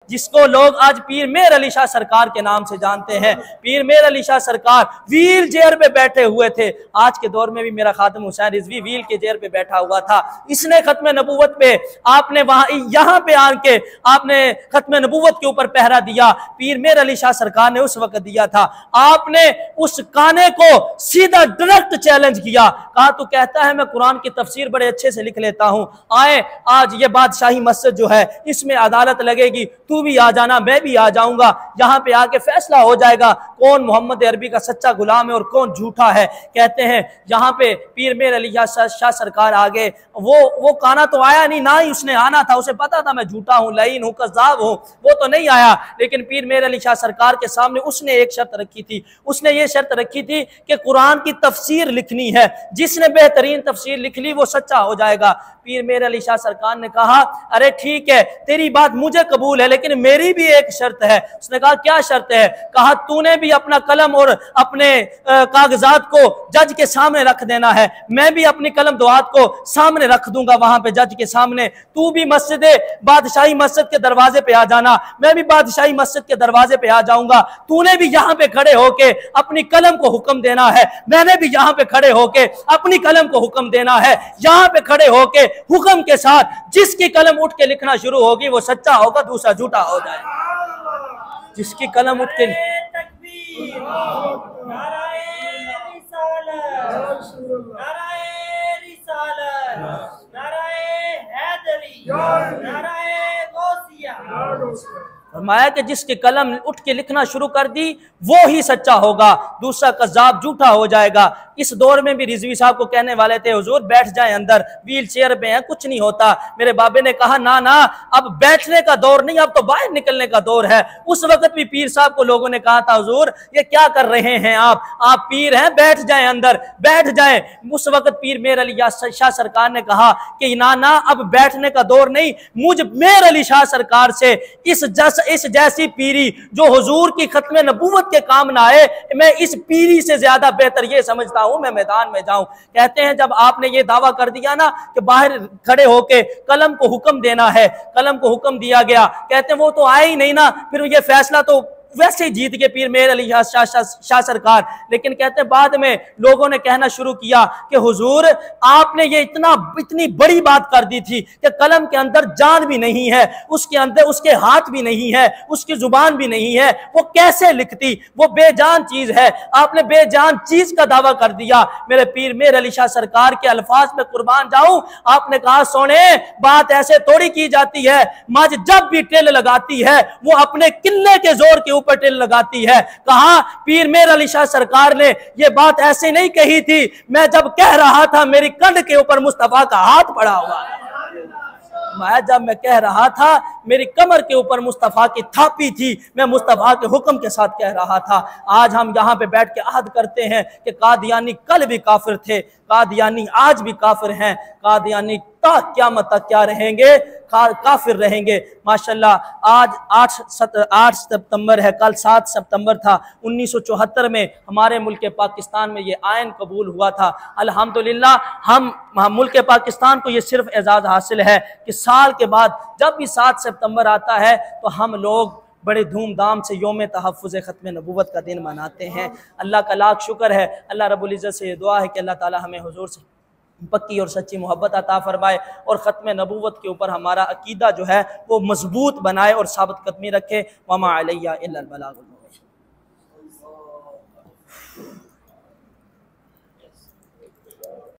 जिसको लोग आज पीर मेहर अली शाह सरकार के नाम से जानते हैं। पीर मेहर अली शाह सरकार व्हील चेयर पे बैठे हुए थे। आज के दौर में भी मेरा खातिम हुसैन रिजवी व्हील के चेयर पे बैठा हुआ था। इसने खत्म नबूवत पे आपने यहाँ पे आके आपने खत्म नबूवत के ऊपर पहरा दिया। पीर मेहर अली शाह सरकार ने उस वक्त दिया था। आपने उस काने को सीधा डायरेक्ट चैलेंज किया, कहा तू कहता है मैं कुरान की तफसीर बड़े अच्छे से लिख लेता हूं, आए आज ये बादशाही मस्जिद जो है इसमें अदालत लगेगी, तू भी आ जाना मैं भी आ जाऊंगा, यहाँ पे आके फैसला हो जाएगा कौन मोहम्मद अरबी का सच्चा गुलाम है और कौन झूठा है। कहते हैं यहाँ पे पीर मेहर अली शाह सरकार आ गए। वो काना तो आया नहीं, ना ही उसने आना था, उसे पता था मैं झूठा हूँ, लईन हूँ, कज़्ज़ाब हूँ, वो तो नहीं आया। लेकिन पीर मेहर अली शाह सरकार के सामने उसने एक शर्त रखी थी। उसने ये शर्त रखी थी कि कुरान की तफसीर लिखनी है, जिसने बेहतरीन तफसीर लिख ली वो सच्चा हो जाएगा। पीर मेहर अली शाह सरकार ने कहा अरे ठीक है तेरी बात मुझे कबूल है, लेकिन मेरी भी एक शर्त है। उसने कहा क्या शर्त है? कहा तूने भी अपना कलम और अपने कागजात को जज के सामने रख देना है, मैं भी अपनी कलम दुआत को सामने रख दूंगा वहां पे जज के सामने। तू भी मस्जिद बादशाही मस्जिद के दरवाजे पे आ जाना, मैं भी बादशाही मस्जिद के दरवाजे पे आ जाऊंगा। तूने भी यहाँ पे खड़े होके अपनी कलम को हुक्म देना है, मैंने भी यहाँ पे खड़े होके अपनी कलम को हुक्म देना है। यहाँ पे खड़े होके हुक्म के साथ जिसकी कलम उठ के लिखना शुरू होगी वो सच्चा होगा, दूसरा झूठा हो जाए। जिसकी कलम उठ के फरमाया कि जिसकी कलम उठ के लिखना शुरू कर दी वो ही सच्चा होगा, दूसरा कज़्ज़ाब झूठा हो जाएगा। इस दौर में भी रिजवी साहब को कहने वाले थे हुजूर बैठ जाए अंदर, व्हील चेयर पे हैं कुछ नहीं होता। मेरे बाबे ने कहा ना ना अब बैठने का दौर नहीं, अब तो बाहर निकलने का दौर है। उस वक्त भी पीर साहब को लोगों ने कहा था हुजूर ये क्या कर रहे हैं आप पीर हैं, बैठ जाए अंदर, बैठ जाए। उस वक्त पीर मेहर अली शाह सरकार ने कहा कि ना ना अब बैठने का दौर नहीं, मुझ मेहर अली शाह सरकार से इस जैसी पीरी जो हुजूर की खत्म नबूवत के काम ना आए, मैं इस पीरी से ज्यादा बेहतर ये समझता हूं मैं मैदान में जाऊं। कहते हैं जब आपने ये दावा कर दिया ना कि बाहर खड़े होके कलम को हुक्म देना है, कलम को हुक्म दिया गया। कहते हैं वो तो आए ही नहीं ना, फिर ये फैसला तो वैसे ही जीत के पीर मेहर अली शाह सरकार। लेकिन कहते बाद में लोगों ने कहना शुरू किया कि हुजूर आपने ये इतनी बड़ी बात कर दी थी कि कलम के अंदर जान भी नहीं है, उसके अंदर उसके हाथ भी नहीं है, उसकी जुबान भी नहीं है, वो कैसे लिखती, वो बेजान चीज है। आपने बेजान चीज का दावा कर दिया। मेरे पीर मेहर अली शाह सरकार के अल्फाज में कुर्बान जाऊं, आपने कहा सोने बात ऐसे थोड़ी की जाती है, मज जब भी टेल लगाती है वो अपने किले के जोर के ऊपर टेल लगाती है। कहा पीर मेहर अली शाह सरकार ने ये बात ऐसे नहीं कही थी, मैं जब कह रहा था मेरी कंध के ऊपर मुस्तफा का हाथ पड़ा हुआ है, जब मैं कह रहा था मेरी कमर के ऊपर मुस्तफा की थापी थी, मैं मुस्तफा के हुक्म के साथ कह रहा था। आज हम यहाँ पे बैठ के आहद करते हैं कि कादियानी कल भी काफिर थे, कादियानी आज भी काफिर हैं, कादियानी ता क़यामत तक क्या रहेंगे, काफिर रहेंगे। माशाल्लाह आज 8 सितंबर है, कल 7 सितंबर था। 1974 में हमारे मुल्क पाकिस्तान में ये आयन कबूल हुआ था। अल्हम्दुलिल्लाह हम मुल्क पाकिस्तान को ये सिर्फ एजाज़ हासिल है कि साल के बाद जब भी 7 सितंबर आता है तो हम लोग बड़े धूमधाम से योम तहफ़्फ़ुज़ ख़त्म नबूवत का दिन मनाते हैं। अल्लाह का लाख शुक्र है। अल्लाह रब्बुल इज़्ज़त से ये दुआ है कि अल्लाह ताला हमें हुज़ूर से पक्की और सच्ची मोहब्बत अता फरमाए और ख़त्म नबूवत के ऊपर हमारा अकीदा जो है वो मजबूत बनाए और साबित कदमी रखे। वमा अलैया इल्लल बलागुल।